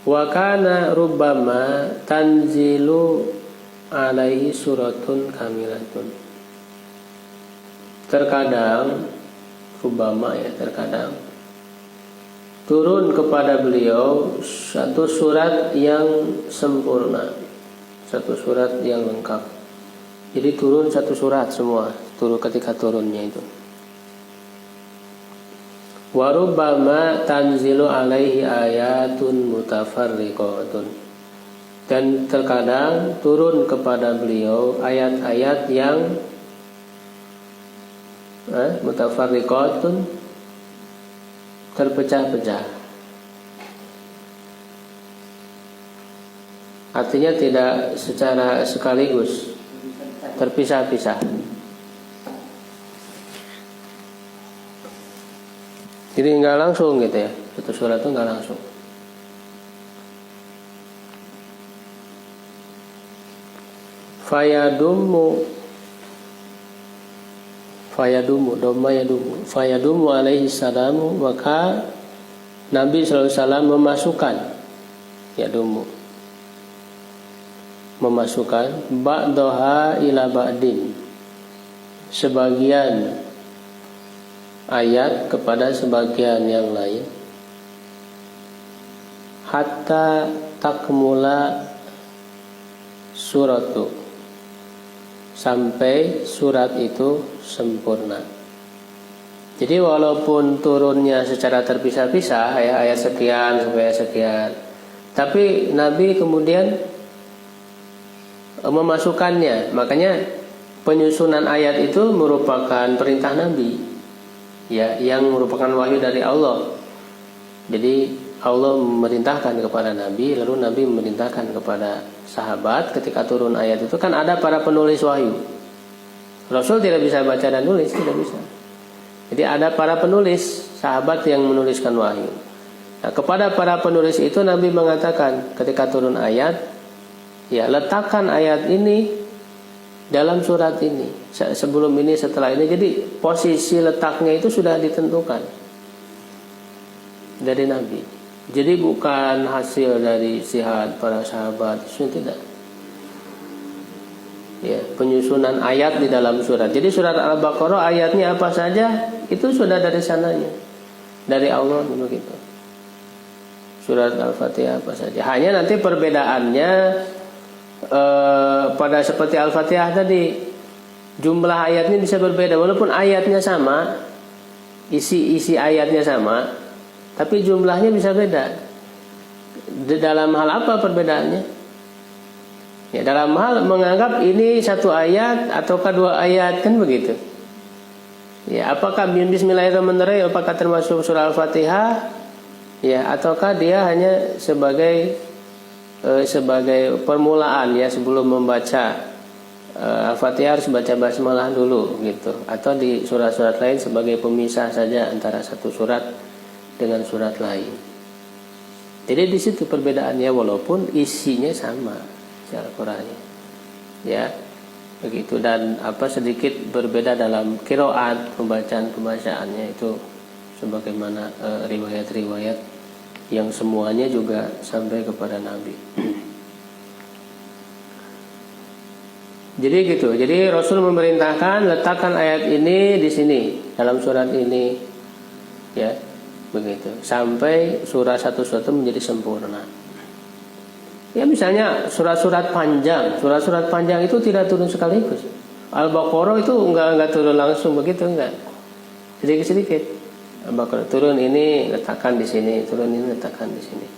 Wa kana rubbama tanzilu alaihi suratun kamilatun. Terkadang rubbama ya terkadang turun kepada beliau satu surat yang sempurna, satu surat yang lengkap. Jadi turun satu surat semua, turun ketika turunnya itu. Wa rubbama tanzilu alaihi ayatun mutafarriqatun. Dan terkadang turun kepada beliau ayat-ayat yang mutafarriqatun, terpecah-pecah. Artinya tidak secara sekaligus, terpisah-pisah. Jadi nggak langsung gitu ya, satu surat itu nggak langsung. Fayadumu alaihi salamu, maka Nabi sallallahu alaihi wasallam memasukkan ba'daha ila ba'din, sebagian ayat kepada sebagian yang lain, hatta takmula suratu, sampai surat itu sempurna. Jadi walaupun turunnya secara terpisah-pisah ya, ayat sekian sampai ayat sekian, tapi Nabi kemudian memasukkannya. Makanya penyusunan ayat itu merupakan perintah Nabi ya, yang merupakan wahyu dari Allah. Jadi Allah memerintahkan kepada Nabi, lalu Nabi memerintahkan kepada sahabat ketika turun ayat itu. Kan ada para penulis wahyu. Rasul tidak bisa baca dan nulis, tidak bisa. Jadi ada para penulis, sahabat yang menuliskan wahyu. Nah, kepada para penulis itu Nabi mengatakan ketika turun ayat, ya letakkan ayat ini dalam surat ini, sebelum ini, setelah ini. Jadi posisi letaknya itu sudah ditentukan dari Nabi. Jadi bukan hasil dari ijtihad para sahabat, itu tidak. Ya, penyusunan ayat di dalam surat. Jadi surat Al-Baqarah ayatnya apa saja itu sudah dari sananya, dari Allah begitu. Surat Al-Fatihah apa saja. Hanya nanti perbedaannya pada seperti Al-Fatihah tadi, jumlah ayatnya bisa berbeda walaupun ayatnya sama, isi ayatnya sama, tapi jumlahnya bisa beda. Dalam hal apa perbedaannya? Ya, dalam hal menganggap ini satu ayat ataukah dua ayat, kan begitu. Ya, apakah Bismillahirrahmanirrahim apakah termasuk surah Al-Fatihah? Ya, ataukah dia hanya sebagai permulaan ya, sebelum membaca Al-Fatihah harus baca basmalah dulu gitu, atau di surat-surat lain sebagai pemisah saja antara satu surat dengan surat lain. Jadi di situ perbedaannya walaupun isinya sama Al-Qur'annya. Ya, begitu. Dan sedikit berbeda dalam qiraat, pembacaannya itu sebagaimana riwayat-riwayat yang semuanya juga sampai kepada Nabi. Jadi gitu. Jadi Rasul memerintahkan letakkan ayat ini di sini dalam surat ini, ya, begitu. Sampai surat-satu menjadi sempurna. Ya, misalnya surat-surat panjang itu tidak turun sekaligus. Al-Baqarah itu enggak turun langsung begitu, enggak. Sedikit-sedikit. Al-Baqarah turun ini letakkan di sini, turun ini letakkan di sini.